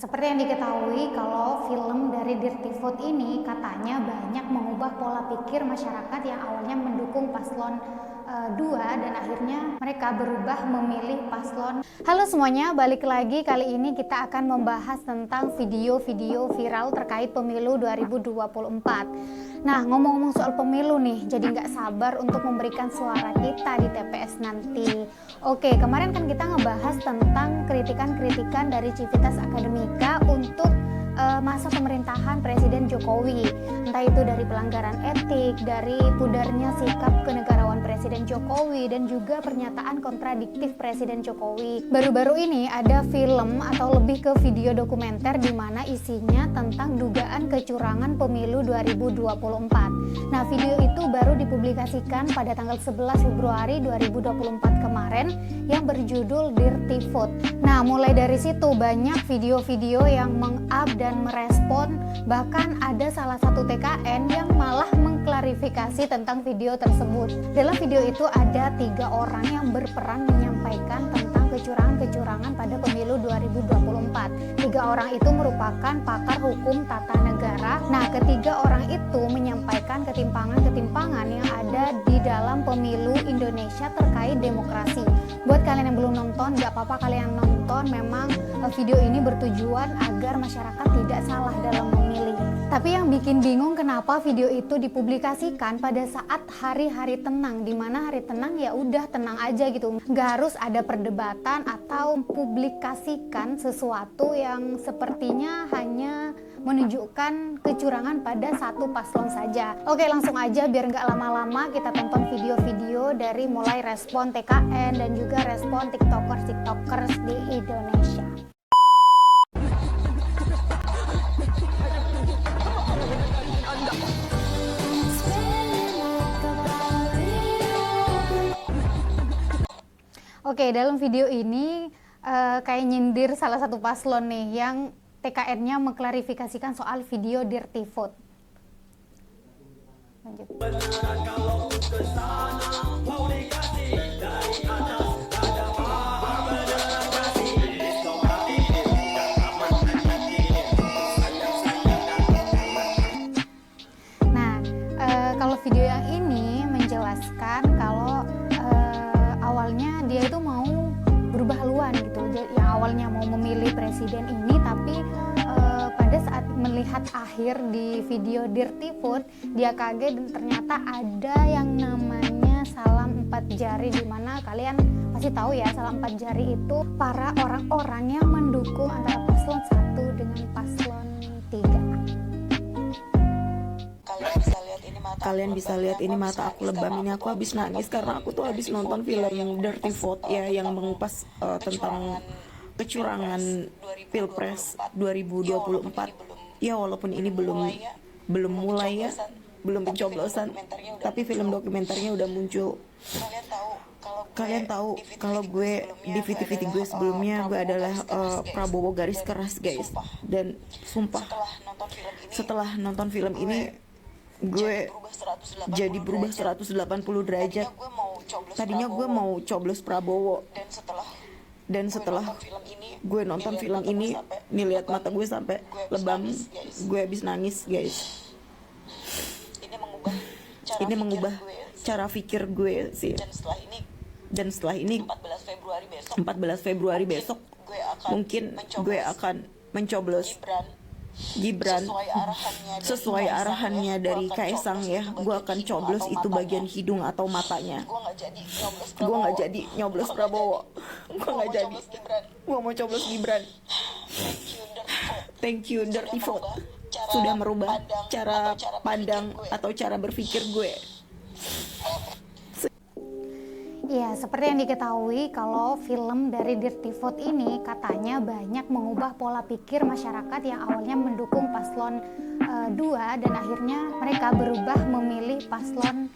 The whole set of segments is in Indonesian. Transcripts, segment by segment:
Seperti yang diketahui kalau film dari Dirty Vote ini katanya banyak mengubah pola pikir masyarakat yang awalnya mendukung paslon 2 dan akhirnya mereka berubah memilih paslon. Halo semuanya, balik lagi. Kali ini kita akan membahas tentang video-video viral terkait pemilu 2024. Nah, ngomong-ngomong soal pemilu nih, jadi nggak sabar untuk memberikan suara kita di TPS nanti. Oke, kemarin kan kita ngebahas tentang kritikan-kritikan dari Civitas Akademika untuk masa pemerintahan Presiden Jokowi, entah itu dari pelanggaran etik, dari pudarnya sikap kenegarawan Presiden Jokowi, dan juga pernyataan kontradiktif Presiden Jokowi. Baru-baru ini ada film atau lebih ke video dokumenter di mana isinya tentang dugaan kecurangan pemilu 2024. Nah, video itu baru dipublikasikan pada tanggal 11 Februari 2024 kemarin yang berjudul Dirty Vote. Nah, mulai dari situ banyak video-video yang meng-up dan merespon, bahkan ada salah satu TKN yang malah mengklarifikasi tentang video tersebut. Dalam video itu ada 3 orang yang berperan menyampaikan tentang kecurangan-kecurangan pada pemilu 2024. 3 orang itu merupakan pakar hukum tata negara. Nah, ketiga orang itu menyampaikan ketimpangan-ketimpangan yang ada di dalam pemilu Indonesia terkait demokrasi. Buat kalian yang belum nonton, gak apa-apa kalian nonton. Memang video ini bertujuan agar masyarakat tidak salah dalam memilih. Tapi yang bikin bingung kenapa video itu dipublikasikan pada saat hari-hari tenang, dimana hari tenang ya udah tenang aja gitu, nggak harus ada perdebatan atau publikasikan sesuatu yang sepertinya hanya menunjukkan kecurangan pada satu paslon saja. Oke, langsung aja biar nggak lama-lama kita tonton video-video dari mulai respon TKN dan juga respon tiktokers di Indonesia. Oke, dalam video ini kayak nyindir salah satu paslon nih yang TKN-nya mengklarifikasikan soal video Dirty Vote. Lanjut. Nah, kalau video yang ini menjelaskan kalau awalnya dia itu mau berubah haluan gitu, yang awalnya mau memilih presiden ini, tapi pada saat melihat akhir di video Dirty Vote dia kaget dan ternyata ada yang namanya salam 4 jari, dimana kalian pasti tahu ya salam 4 jari itu para orang-orang yang mendukung antara paslon 1 dengan paslon 3. Kalian bisa lihat ini mata aku lebam, ini aku habis nangis karena aku tuh habis nonton film Dirty Vote ya, yang mengupas tentang kecurangan Pilpres 2024. Ya walaupun ini belum mulai ya, belum pencoblosan, tapi film dokumenternya udah muncul. Kalian tahu kalau gue di VT-VT gue sebelumnya gue adalah Prabowo garis keras guys, dan sumpah setelah nonton film ini gue jadi berubah 180 derajat. Tadinya gue mau coblos Prabowo, dan setelah gue nonton film ini nih, lihat mata gue sampai lebam, gue habis nangis guys. Ini mengubah cara pikir gue sih. Dan setelah ini 14 Februari besok mungkin gue akan mencoblos Gibran sesuai arahannya dari Kaisang ya. Gue akan coblos itu bagian hidung atau matanya. Gue nggak jadi nyoblos Prabowo. Gue nggak jadi. Gue mau coblos Gibran. Thank you Dirty Vote sudah merubah cara pandang atau cara berpikir gue. Ya, seperti yang diketahui kalau film dari Dirty Vote ini katanya banyak mengubah pola pikir masyarakat yang awalnya mendukung paslon 2 dan akhirnya mereka berubah memilih paslon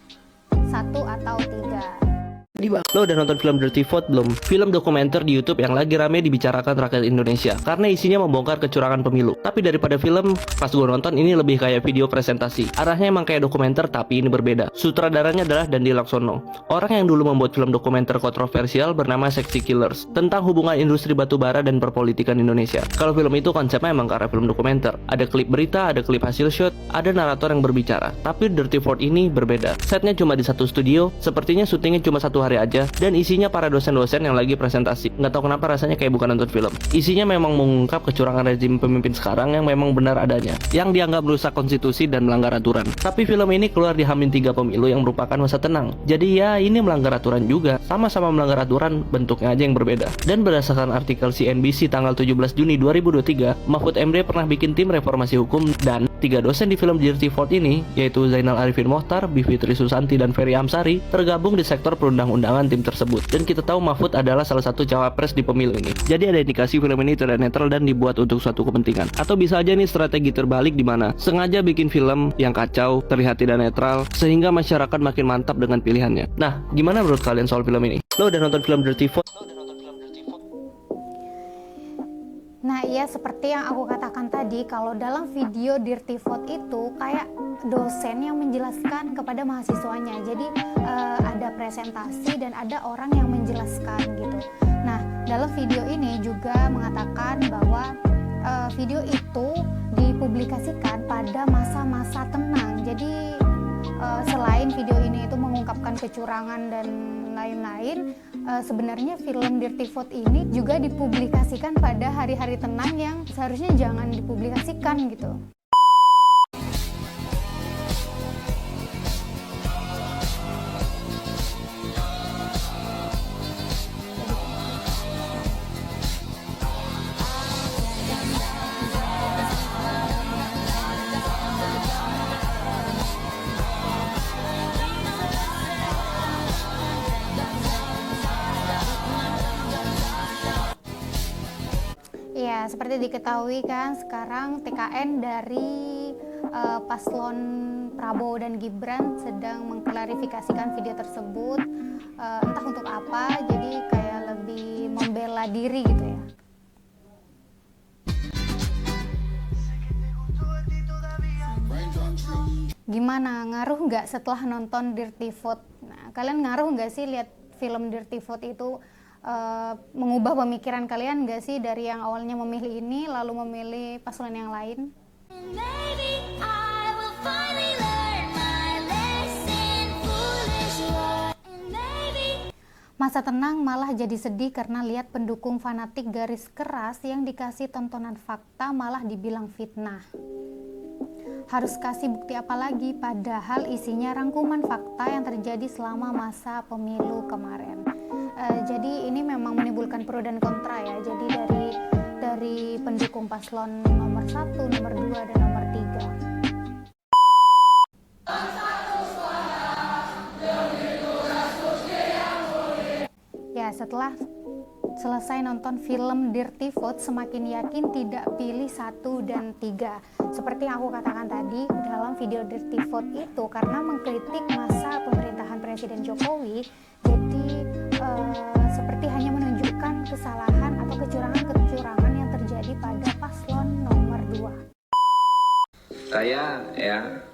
1 atau 3. Lo udah nonton film Dirty Vote belum? Film dokumenter di YouTube yang lagi rame dibicarakan rakyat Indonesia karena isinya membongkar kecurangan pemilu. Tapi daripada film, pas gue nonton ini lebih kayak video presentasi. Arahnya emang kayak dokumenter tapi ini berbeda. Sutradaranya adalah Dandi Laksono, orang yang dulu membuat film dokumenter kontroversial bernama Sexy Killers tentang hubungan industri batubara dan perpolitikan Indonesia. Kalau film itu konsepnya emang karena film dokumenter. Ada klip berita, ada klip hasil shoot, ada narator yang berbicara. Tapi Dirty Vote ini berbeda. Setnya cuma di satu studio, sepertinya syutingnya cuma 1 hari aja, dan isinya para dosen-dosen yang lagi presentasi. Nggak tahu kenapa rasanya kayak bukan nonton film. Isinya memang mengungkap kecurangan rezim pemimpin sekarang yang memang benar adanya, yang dianggap merusak konstitusi dan melanggar aturan. Tapi film ini keluar di H-3 pemilu yang merupakan masa tenang. Jadi ya ini melanggar aturan juga, sama-sama melanggar aturan, bentuknya aja yang berbeda. Dan berdasarkan artikel CNBC tanggal 17 Juni 2023, Mahfud MD pernah bikin tim reformasi hukum, dan 3 dosen di film Dirty Vote ini, yaitu Zainal Arifin Mohtar, Bivitri Susanti, dan Ferry Amsari, tergabung di sektor perundang-undangan tim tersebut. Dan kita tahu Mahfud adalah salah satu cawapres di pemilu ini. Jadi ada indikasi film ini tidak netral dan dibuat untuk suatu kepentingan. Atau bisa aja nih strategi terbalik di mana sengaja bikin film yang kacau, terlihat tidak netral, sehingga masyarakat makin mantap dengan pilihannya. Nah, gimana menurut kalian soal film ini? Lo udah nonton film Dirty Vote? Nah, iya, seperti yang aku katakan tadi, kalau dalam video Dirty Vote itu kayak dosen yang menjelaskan kepada mahasiswanya. Jadi ada presentasi dan ada orang yang menjelaskan gitu. Nah, dalam video ini juga mengatakan bahwa video itu dipublikasikan pada masa-masa tenang. Jadi selain video ini itu mengungkapkan kecurangan dan lain-lain, sebenarnya film Dirty Vote ini juga dipublikasikan pada hari-hari tenang yang seharusnya jangan dipublikasikan gitu. Ya, seperti diketahui kan sekarang TKN dari paslon Prabowo dan Gibran sedang mengklarifikasikan video tersebut, entah untuk apa, jadi kayak lebih membela diri gitu ya. Gimana, ngaruh nggak setelah nonton Dirty Vote? Nah, kalian ngaruh nggak sih lihat film Dirty Vote itu? Mengubah pemikiran kalian nggak sih dari yang awalnya memilih ini lalu memilih paslon yang lain? Masa tenang malah jadi sedih karena lihat pendukung fanatik garis keras yang dikasih tontonan fakta malah dibilang fitnah. Harus kasih bukti apa lagi, padahal isinya rangkuman fakta yang terjadi selama masa pemilu kemarin. Jadi ini memang menimbulkan pro dan kontra ya. Jadi dari pendukung paslon nomor 1, nomor 2, dan nomor 3. Ya, setelah selesai nonton film Dirty Vote, semakin yakin tidak pilih 1 dan 3. Seperti yang aku katakan tadi dalam video Dirty Vote itu, karena mengkritik masa pemerintahan Presiden Jokowi, jadi seperti hanya menunjukkan kesalahan atau kecurangan-kecurangan yang terjadi pada paslon nomor 2. Saya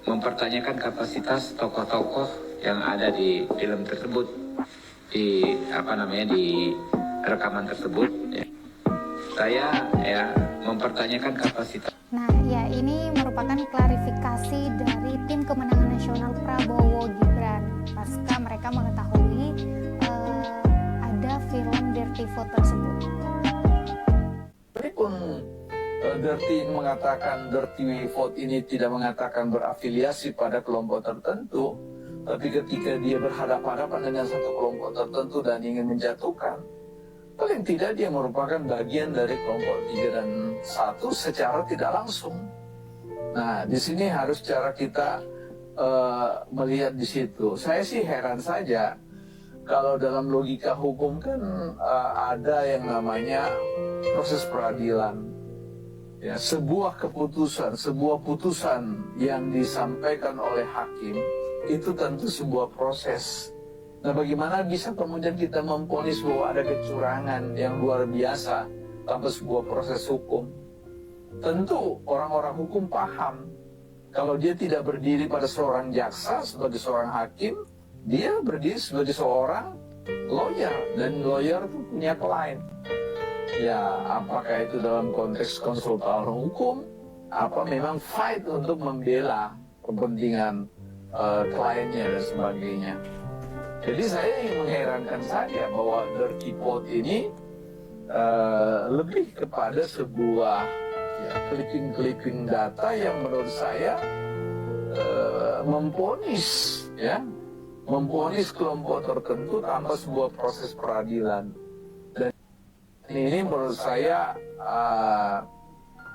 mempertanyakan kapasitas tokoh-tokoh yang ada di film tersebut, di rekaman tersebut. Saya mempertanyakan kapasitas. Nah, ya, ini merupakan klarifikasi dari tim kemenangan nasional Prabowo Gibran pasca mereka mengetahui ada film Dirty Vote tersebut. Meskipun Dirty mengatakan Dirty Vote ini tidak mengatakan berafiliasi pada kelompok tertentu, tapi ketika dia berhadapan-hadapan dengan satu kelompok tertentu dan ingin menjatuhkan, paling tidak dia merupakan bagian dari kelompok 3 dan 1 secara tidak langsung. Nah, di sini harus cara kita melihat di situ. Saya sih heran saja kalau dalam logika hukum kan ada yang namanya proses peradilan. Ya, sebuah keputusan, sebuah putusan yang disampaikan oleh hakim itu tentu sebuah proses Nah, bagaimana bisa kemudian kita memvonis bahwa ada kecurangan yang luar biasa tanpa sebuah proses hukum? Tentu orang-orang hukum paham kalau dia tidak berdiri pada seorang jaksa sebagai seorang hakim, dia berdiri sebagai seorang lawyer, dan lawyer itu punya klien. Ya, apakah itu dalam konteks konsultan hukum, apa memang fight untuk membela kepentingan kliennya dan sebagainya. Jadi saya ingin mengherankan saja bahwa Dirty Vote ini lebih kepada sebuah clipping-clipping data yang menurut saya memvonis kelompok tertentu tanpa sebuah proses peradilan. Dan ini menurut saya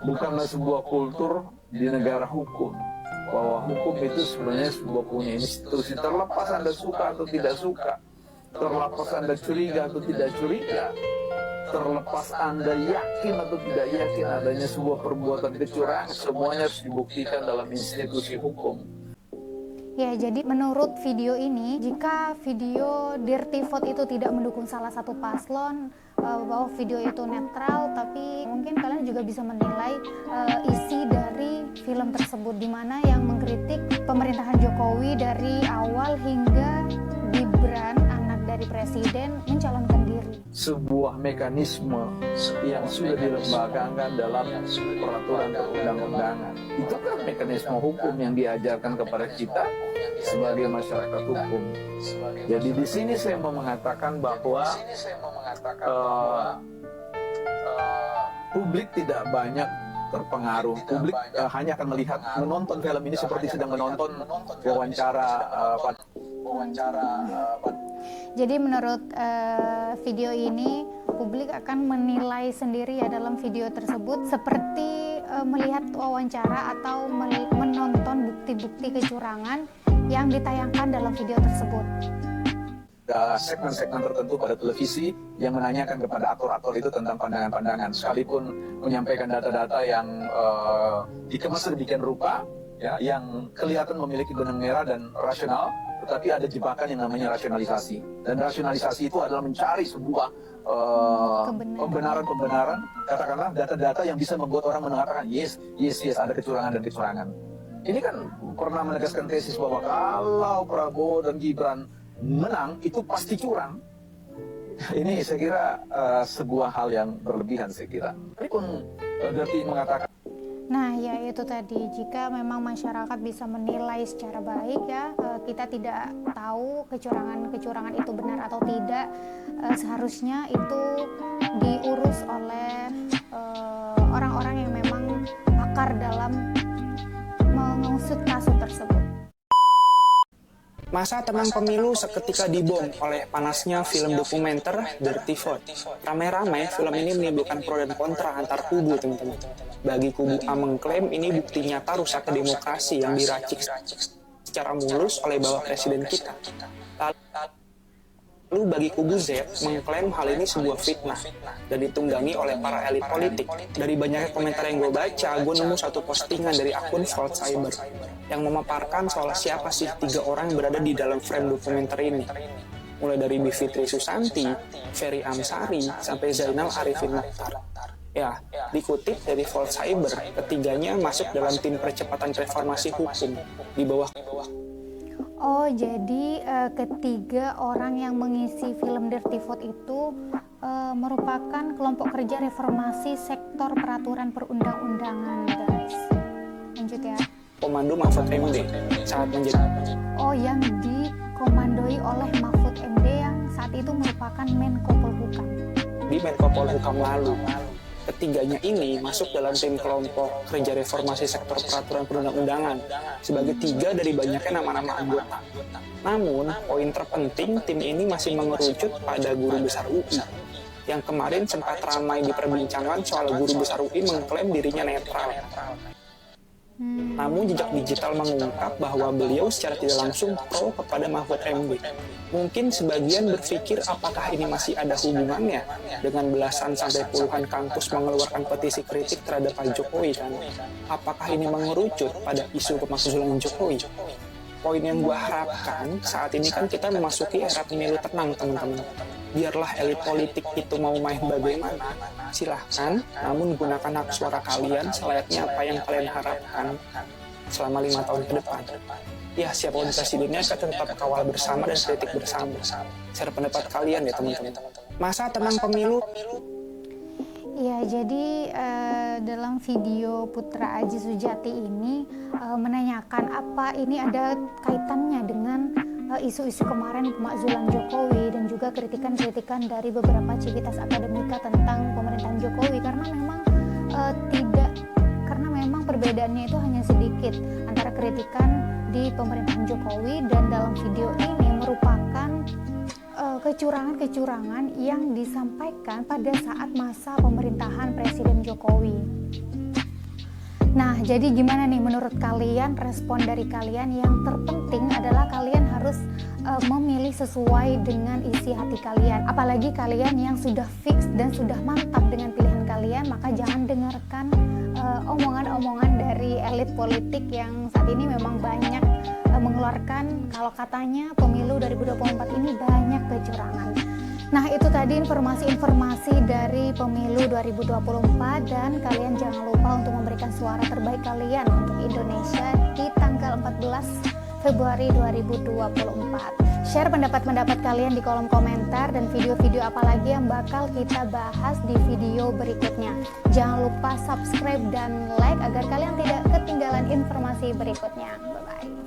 bukanlah sebuah kultur di negara hukum, bahwa hukum itu sebenarnya sebuah punya institusi. Terlepas Anda suka atau tidak suka, terlepas Anda curiga atau tidak curiga, terlepas Anda yakin atau tidak yakin adanya sebuah perbuatan kecurangan, semuanya harus dibuktikan dalam institusi hukum. Ya, jadi menurut video ini, jika video Dirty Vote itu tidak mendukung salah satu paslon, bahwa video itu netral, tapi mungkin kalian juga bisa menilai isi dari film tersebut, di mana yang mengkritik pemerintahan Jokowi dari awal hingga Gibran, anak dari presiden, mencalonkan diri. Sebuah mekanisme yang sudah dilembagakan dalam peraturan perundang-undangan. Itu kan mekanisme hukum yang diajarkan kepada kita sebagai masyarakat hukum. Jadi di sini saya mau mengatakan bahwa publik tidak banyak terpengaruh. Publik hanya akan menonton film ini seperti sedang menonton wawancara. Jadi menurut video ini, publik akan menilai sendiri ya dalam video tersebut, seperti melihat wawancara atau menonton bukti-bukti kecurangan yang ditayangkan dalam video tersebut. Segmen-segmen tertentu pada televisi yang menanyakan kepada aktor-aktor itu tentang pandangan-pandangan, sekalipun menyampaikan data-data yang dikemas sedemikian rupa, ya, yang kelihatan memiliki benang merah dan rasional, tetapi ada jebakan yang namanya rasionalisasi. Dan rasionalisasi itu adalah mencari sebuah pembenaran, katakanlah data-data yang bisa membuat orang mengatakan yes, ada kecurangan dan kecurangan. Ini kan pernah menegaskan tesis bahwa kalau Prabowo dan Gibran menang, itu pasti curang. Ini saya kira sebuah hal yang berlebihan, saya kira. Tapi pun Dirty mengatakan. Nah, ya itu tadi, jika memang masyarakat bisa menilai secara baik ya, kita tidak tahu kecurangan itu benar atau tidak, seharusnya itu diurus oleh orang-orang yang memang pakar dalam mengusut kasus tersebut. Masa tenang pemilu seketika dibom oleh panasnya film dokumenter Dirty Vote. Ramai-ramai film ini menimbulkan pro dan kontra antar kubu, teman-teman. Bagi kubu A mengklaim ini bukti nyata rusaknya demokrasi yang diracik secara mulus oleh Bapak Presiden kita. Lalu bagi kubu Z mengklaim hal ini sebuah fitnah dan ditunggangi oleh para elit politik. Dari banyaknya komentar yang gue baca, gue nemu satu postingan dari akun Vault Cyber yang memaparkan soal siapa sih 3 orang yang berada di dalam frame dokumenter ini. Mulai dari Bivitri Susanti, Ferry Amsari, sampai Zainal Arifin Mokhtar. Ya, dikutip dari Vault Cyber, ketiganya masuk dalam tim percepatan reformasi hukum di bawah. Oh, jadi ketiga orang yang mengisi film Dirty Vote itu merupakan kelompok kerja reformasi sektor peraturan perundang-undangan, guys. Lanjut ya. Komando Mahfud MD saat menjadi. Oh, yang dikomandoi oleh Mahfud MD yang saat itu merupakan Menko Polhukam. Di Menko Polhukam lalu. Ketiganya ini masuk dalam tim kelompok kerja reformasi sektor peraturan perundang-undangan sebagai 3 dari banyaknya nama-nama anggota. Namun, poin terpenting tim ini masih mengerucut pada guru besar UI yang kemarin sempat ramai diperbincangan soal guru besar UI mengklaim dirinya netral. Namun jejak digital mengungkap bahwa beliau secara tidak langsung pro kepada Mahfud MD. Mungkin sebagian berpikir apakah ini masih ada hubungannya dengan belasan sampai puluhan kampus mengeluarkan petisi kritik terhadap Pak Jokowi kan? Apakah ini mengerucut pada isu pemakzulan Jokowi? Poin yang gue harapkan saat ini kan kita memasuki era pemilu tenang, teman-teman. Biarlah elit politik itu mau main bagaimana, silahkan, namun gunakan hak suara kalian selayaknya apa yang kalian harapkan selama 5 tahun ke depan. Ya, siapapun presidennya kita tetap kawal bersama dan kritik bersama. Share pendapat kalian ya, teman-teman. Masa tenang pemilu? Ya, jadi dalam video Putra Aji Sujati ini menanyakan apa ini ada kaitannya dengan isu-isu kemarin pemakzulan Jokowi dan juga kritikan-kritikan dari beberapa civitas akademika tentang pemerintahan Jokowi, karena memang perbedaannya itu hanya sedikit antara kritikan di pemerintahan Jokowi dan dalam video ini merupakan kecurangan-kecurangan yang disampaikan pada saat masa pemerintahan Presiden Jokowi. Nah, jadi gimana nih menurut kalian, respon dari kalian? Yang terpenting adalah kalian harus memilih sesuai dengan isi hati kalian. Apalagi kalian yang sudah fix dan sudah mantap dengan pilihan kalian, maka jangan dengarkan omongan-omongan dari elit politik yang saat ini memang banyak mengeluarkan kalau katanya pemilu 2024 ini banyak kecurangan. Nah, itu tadi informasi-informasi dari pemilu 2024, dan kalian jangan lupa untuk memberikan suara terbaik kalian untuk Indonesia di tanggal 14 Februari 2024. Share pendapat-pendapat kalian di kolom komentar dan video-video apa lagi yang bakal kita bahas di video berikutnya. Jangan lupa subscribe dan like agar kalian tidak ketinggalan informasi berikutnya. Bye-bye.